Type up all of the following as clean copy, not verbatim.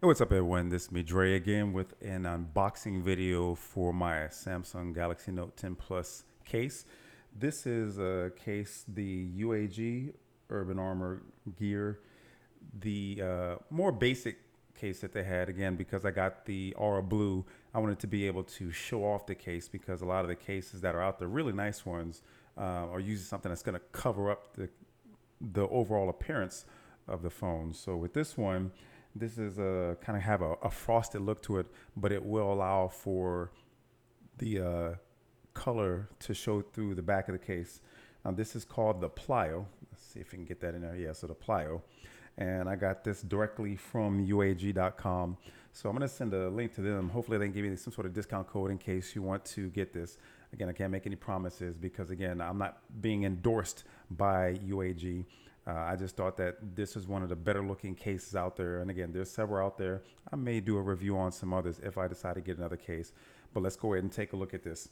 Hey, what's up, everyone? This is me, Dre, again with an unboxing video for my Samsung Galaxy Note 10 Plus case. This is a case, the UAG Urban Armor Gear, the more basic case that they had. Again, because I got the Aura Blue, I wanted to be able to show off the case because a lot of the cases that are out there, really nice ones, are using something that's going to cover up the overall appearance of the phone. So with this one, this is a kind of have a frosted look to it, but it will allow for the color to show through the back of the case. Now this is called the Plyo. Let's see if we can get that in there. Yeah, so the Plyo. And I got this directly from UAG.com. So I'm going to send a link to them. Hopefully they can give me some sort of discount code in case you want to get this. Again, I can't make any promises because, again, I'm not being endorsed by UAG. I just thought that this is one of the better looking cases out there. And again, there's several out there. I may do a review on some others if I decide to get another case. But let's go ahead and take a look at this.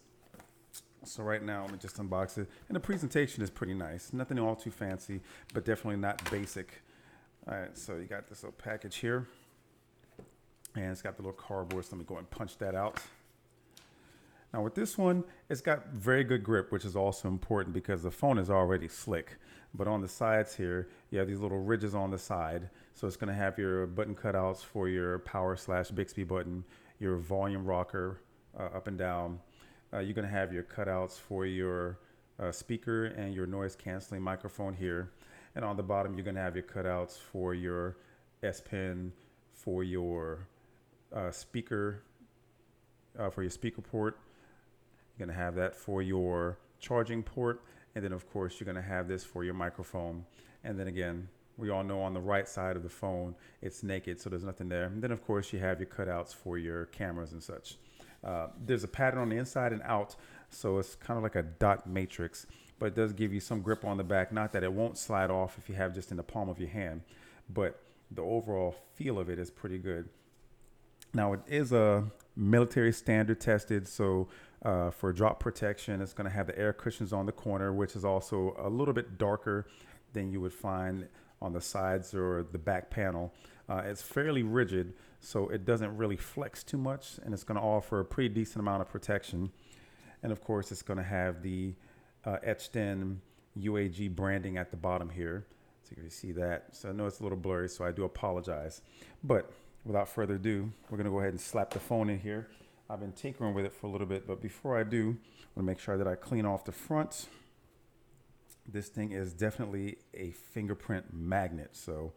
So right now, let me just unbox it. And the presentation is pretty nice. Nothing all too fancy, but definitely not basic. All right, so you got this little package here. And it's got the little cardboard, so let me go and punch that out. Now with this one, it's got very good grip, which is also important because the phone is already slick. But on the sides here, you have these little ridges on the side. So it's going to have your button cutouts for your power/Bixby button, your volume rocker up and down. You're going to have your cutouts for your speaker and your noise canceling microphone here. And on the bottom, you're going to have your cutouts for your S Pen, for your speaker port. You're going to have that for your charging port. And then, of course, you're going to have this for your microphone. And then again, we all know on the right side of the phone, it's naked, so there's nothing there. And then, of course, you have your cutouts for your cameras and such. There's a pattern on the inside and out, so it's kind of like a dot matrix. But it does give you some grip on the back. Not that it won't slide off if you have just in the palm of your hand, but the overall feel of it is pretty good. Now, it is a military standard tested, so for drop protection, it's going to have the air cushions on the corner, which is also a little bit darker than you would find on the sides or the back panel. It's fairly rigid, so it doesn't really flex too much, and it's going to offer a pretty decent amount of protection. And of course, it's going to have the etched in UAG branding at the bottom here. So you can see that. So I know it's a little blurry, so I do apologize. But without further ado, we're going to go ahead and slap the phone in here. I've been tinkering with it for a little bit, but before I do, I want to make sure that I clean off the front. This thing is definitely a fingerprint magnet, so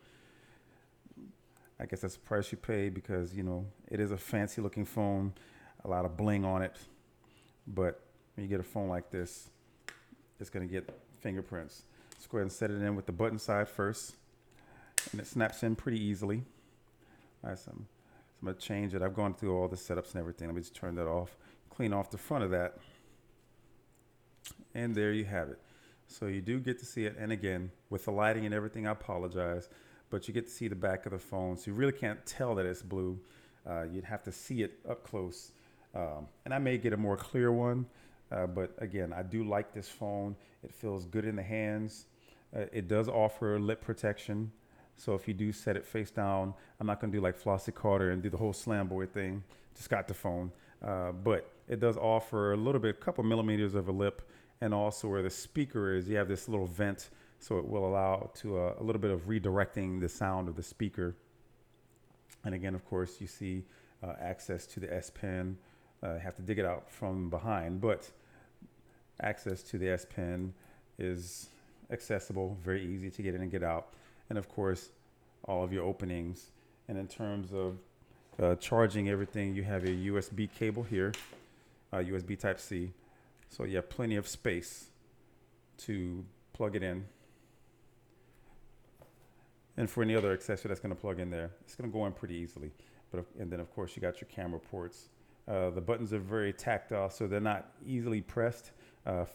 I guess that's the price you pay because, you know, it is a fancy looking phone, a lot of bling on it, but when you get a phone like this, it's going to get fingerprints. Let's go ahead and set it in with the button side first, and it snaps in pretty easily. All right, so I'm going to change it. I've gone through all the setups and everything. Let me just turn that off, clean off the front of that. And there you have it. So you do get to see it. And again, with the lighting and everything, I apologize, but you get to see the back of the phone. So you really can't tell that it's blue. You'd have to see it up close. And I may get a more clear one. But again, I do like this phone. It feels good in the hands. It does offer lip protection. So if you do set it face down, I'm not going to do like Flossie Carter and do the whole slam boy thing. Just got the phone. But it does offer a little bit, a couple millimeters of a lip. And also where the speaker is, you have this little vent. So it will allow to a little bit of redirecting the sound of the speaker. And again, of course, you see access to the S Pen. Have to dig it out from behind. But access to the S Pen is accessible, very easy to get in and get out. And of course, all of your openings. And in terms of charging everything, you have a USB cable here, USB Type-C. So you have plenty of space to plug it in. And for any other accessory that's going to plug in there, it's going to go in pretty easily. And then, of course, you got your camera ports. The buttons are very tactile, so they're not easily pressed.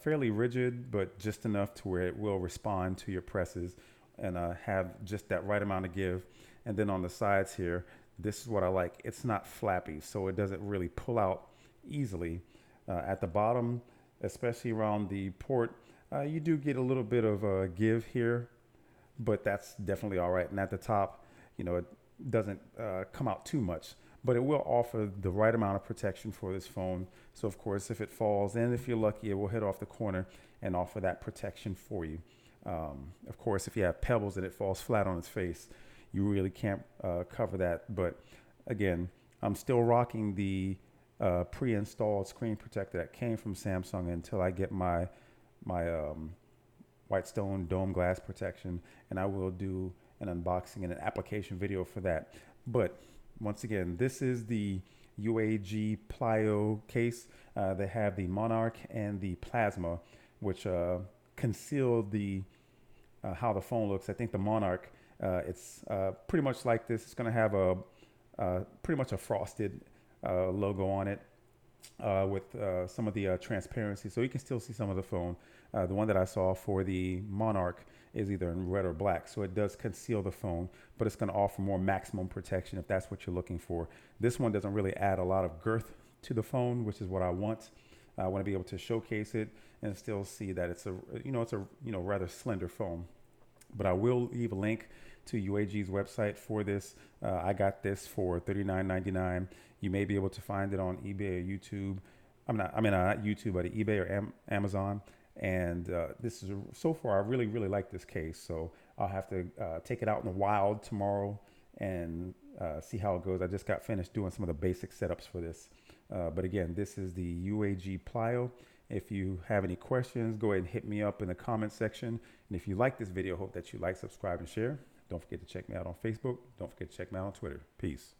Fairly rigid, but just enough to where it will respond to your presses and have just that right amount of give. And then on the sides here, this is what I like. It's not flappy, so it doesn't really pull out easily. At the bottom, especially around the port, you do get a little bit of a give here, but that's definitely all right. And at the top, you know, doesn't come out too much, but it will offer the right amount of protection for this phone. So of course, if it falls, and if you're lucky, it will hit off the corner and offer that protection for you. Of course, if you have pebbles and it falls flat on its face, you really can't cover that. But again, I'm still rocking the pre-installed screen protector that came from Samsung until I get my white stone dome glass protection, and I will do an unboxing and an application video for that. But once again, this is the UAG Plyo case. They have the Monarch and the Plasma, which conceal the how the phone looks. I think the Monarch, it's pretty much like this. It's going to have a pretty much a frosted logo on it with some of the transparency, so you can still see some of the phone. The one that I saw for the Monarch is either in red or black, so it does conceal the phone, but it's going to offer more maximum protection if that's what you're looking for. This one doesn't really add a lot of girth to the phone, which is what I want. I want to be able to showcase it and still see that it's a rather slender phone. But I will leave a link to UAG's website for this. I got this for $39.99. You may be able to find it on eBay or YouTube. Not YouTube, but eBay or Amazon. And this is so far, I really like this case. So I'll have to take it out in the wild tomorrow and see how it goes. I just got finished doing some of the basic setups for this. But again, this is the UAG Plyo. If you have any questions, go ahead and hit me up in the comment section. And if you like this video, hope that you like, subscribe, and share. Don't forget to check me out on Facebook. Don't forget to check me out on Twitter. Peace.